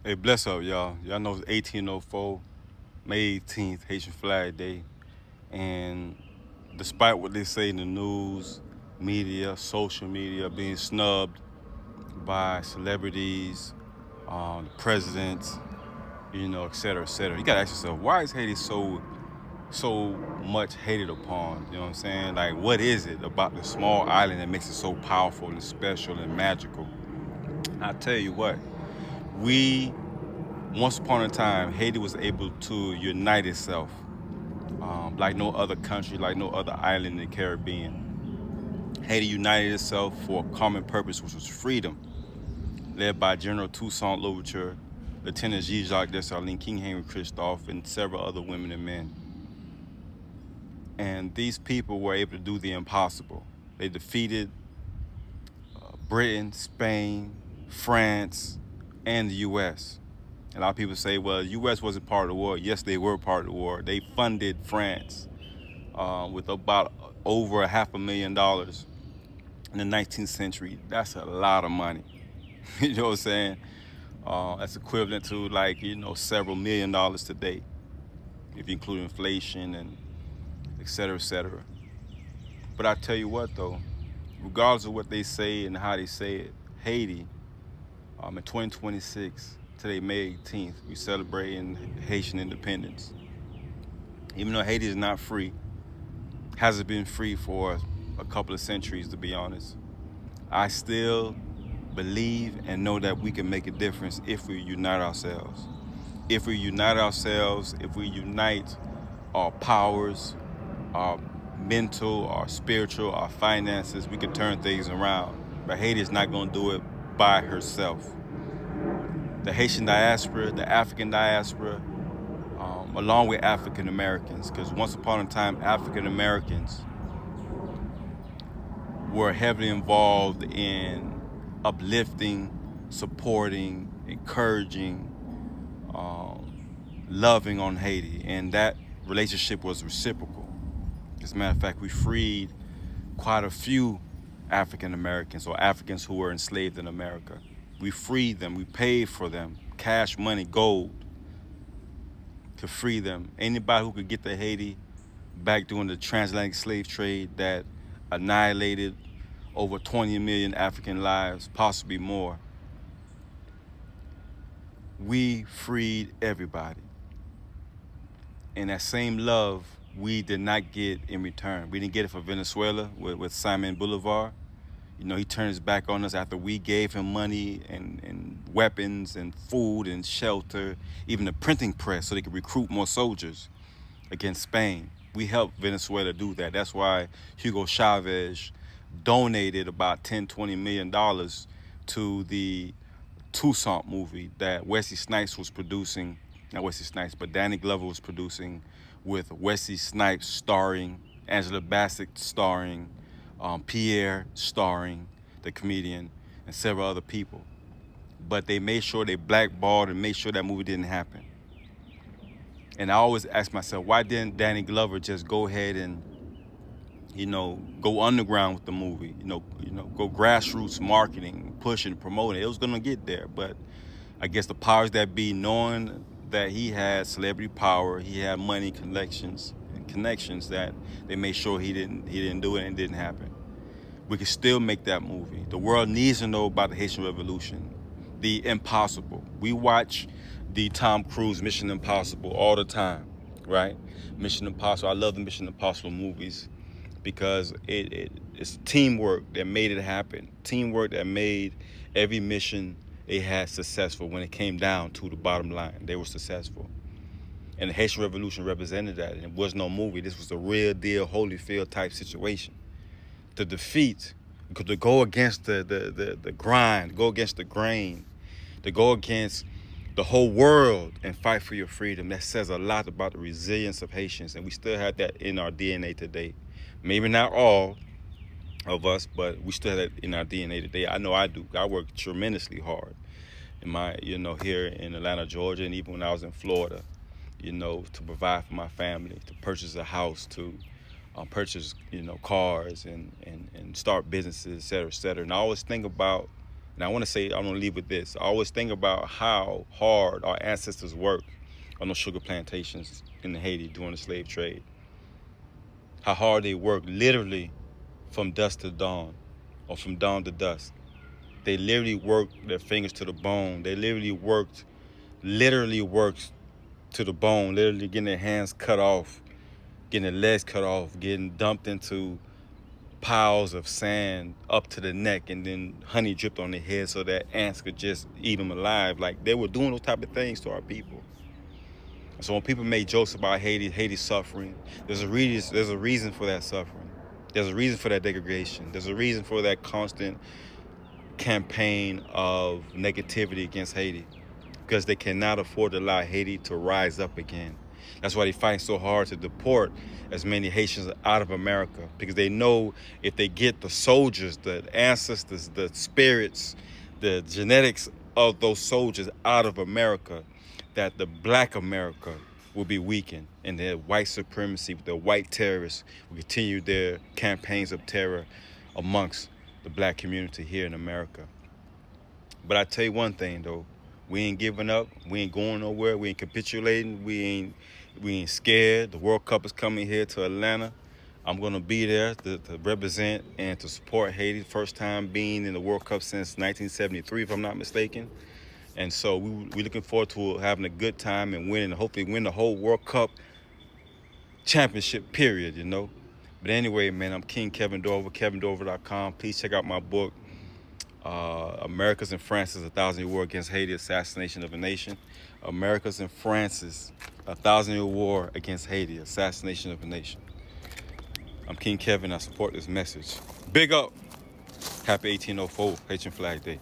Hey, bless up, y'all. Y'all know it's 1804, May 18th, Haitian Flag Day. And despite what they say in the news, media, social media, being snubbed by celebrities, presidents, et cetera, et cetera. You gotta ask yourself, why is Haiti so much hated upon? You know what I'm saying? Like, what is it about the small island that makes it so powerful and special and magical? I tell you what, we once upon a time, Haiti was able to unite itself like no other country, like no other island in the Caribbean. Haiti united itself for a common purpose, which was freedom, led by General Toussaint Louverture, Lieutenant Jacques Dessalines, King Henry Christophe, and several other women and men. And these people were able to do the impossible. They defeated Britain, Spain, France, and the U.S. A lot of people say, well, the U.S. wasn't part of the war. Yes, they were part of the war. They funded France with about over $500,000 in the 19th century. That's a lot of money. You know what I'm saying? That's equivalent to several $1,000,000 today, if you include inflation and et cetera, et cetera. But I tell you what, though, regardless of what they say and how they say it, Haiti, in 2026, today, May 18th, we celebrating Haitian independence. Even though Haiti is not free, hasn't been free for a couple of centuries, to be honest. I still believe and know that we can make a difference if we unite ourselves. If we unite ourselves, if we unite our powers, our mental, our spiritual, our finances, we can turn things around. But Haiti is not going to do it by herself. The Haitian diaspora, the African diaspora, along with African Americans, because once upon a time, African Americans were heavily involved in uplifting, supporting, encouraging, loving on Haiti, and that relationship was reciprocal. As a matter of fact, we freed quite a few African Americans or Africans who were enslaved in America. We freed them, we paid for them, cash money, gold, to free them. Anybody who could get to Haiti back during the transatlantic slave trade that annihilated over 20 million African lives, possibly more. We freed everybody. And that same love we did not get in return. We didn't get it for Venezuela with Simon Bolivar. He turned his back on us after we gave him money and weapons and food and shelter, even a printing press so they could recruit more soldiers against Spain. We helped Venezuela do that. That's why Hugo Chavez donated about $10-20 million to the Toussaint movie that Wesley Snipes was producing. Not Wesley Snipes, but Danny Glover was producing, with Wesley Snipes starring, Angela Bassett starring, Pierre starring, the comedian, and several other people. But they made sure they blackballed and made sure that movie didn't happen. And I always ask myself, why didn't Danny Glover just go ahead and, go underground with the movie? Go grassroots marketing, pushing, promoting. It was gonna get there, but I guess the powers that be, knowing that he had celebrity power, he had money connections, that they made sure he didn't do it and it didn't happen. We can still make that movie. The world needs to know about the Haitian Revolution, the impossible. We watch the Tom Cruise Mission Impossible all the time, right? Mission Impossible. I love the Mission Impossible movies because it's teamwork that made it happen. Teamwork that made every mission they had successful. When it came down to the bottom line, they were successful. And the Haitian Revolution represented that. And it was no movie. This was a real deal Holyfield type situation. To defeat, to go against the grind, go against the grain, to go against the whole world and fight for your freedom. That says a lot about the resilience of Haitians, and we still have that in our DNA today. Maybe not all of us, but we still have that in our DNA today. I know I do. I work tremendously hard in my, here in Atlanta, Georgia, and even when I was in Florida, to provide for my family, to purchase a house, to purchase, cars and start businesses, et cetera, et cetera. And I always think about And I want to say, I'm going to leave with this. I always think about how hard our ancestors worked on those sugar plantations in Haiti during the slave trade. How hard they worked, literally from dusk to dawn, or from dawn to dusk. They literally worked their fingers to the bone. They literally worked to the bone, literally getting their hands cut off, getting their legs cut off, getting dumped into piles of sand up to the neck, and then honey dripped on their head so that ants could just eat them alive. Like, they were doing those type of things to our people. So when people make jokes about Haiti suffering, there's a reason for that suffering. There's a reason for that degradation. There's a reason for that constant campaign of negativity against Haiti, because they cannot afford to allow Haiti to rise up again. That's why they fight so hard to deport as many Haitians out of America, because they know if they get the soldiers, the ancestors, the spirits, the genetics of those soldiers out of America, that the black America will be weakened, and their white supremacy, the white terrorists, will continue their campaigns of terror amongst the black community here in America. But I tell you one thing though, we ain't giving up, we ain't going nowhere, we ain't capitulating, we ain't scared. The World Cup is coming here to Atlanta. I'm gonna be there to represent and to support Haiti. First time being in the World Cup since 1973, if I'm not mistaken. And so we're looking forward to having a good time and winning, hopefully win the whole World Cup championship period, you know. But anyway, man, I'm King Kevin Dover, kevindover.com. Please check out my book, Americas and France's 1,000-Year War Against Haiti, Assassination of a Nation. Americas and France's 1,000-Year War Against Haiti, Assassination of a Nation. I'm King Kevin. I support this message. Big up. Happy 1804, Haitian Flag Day.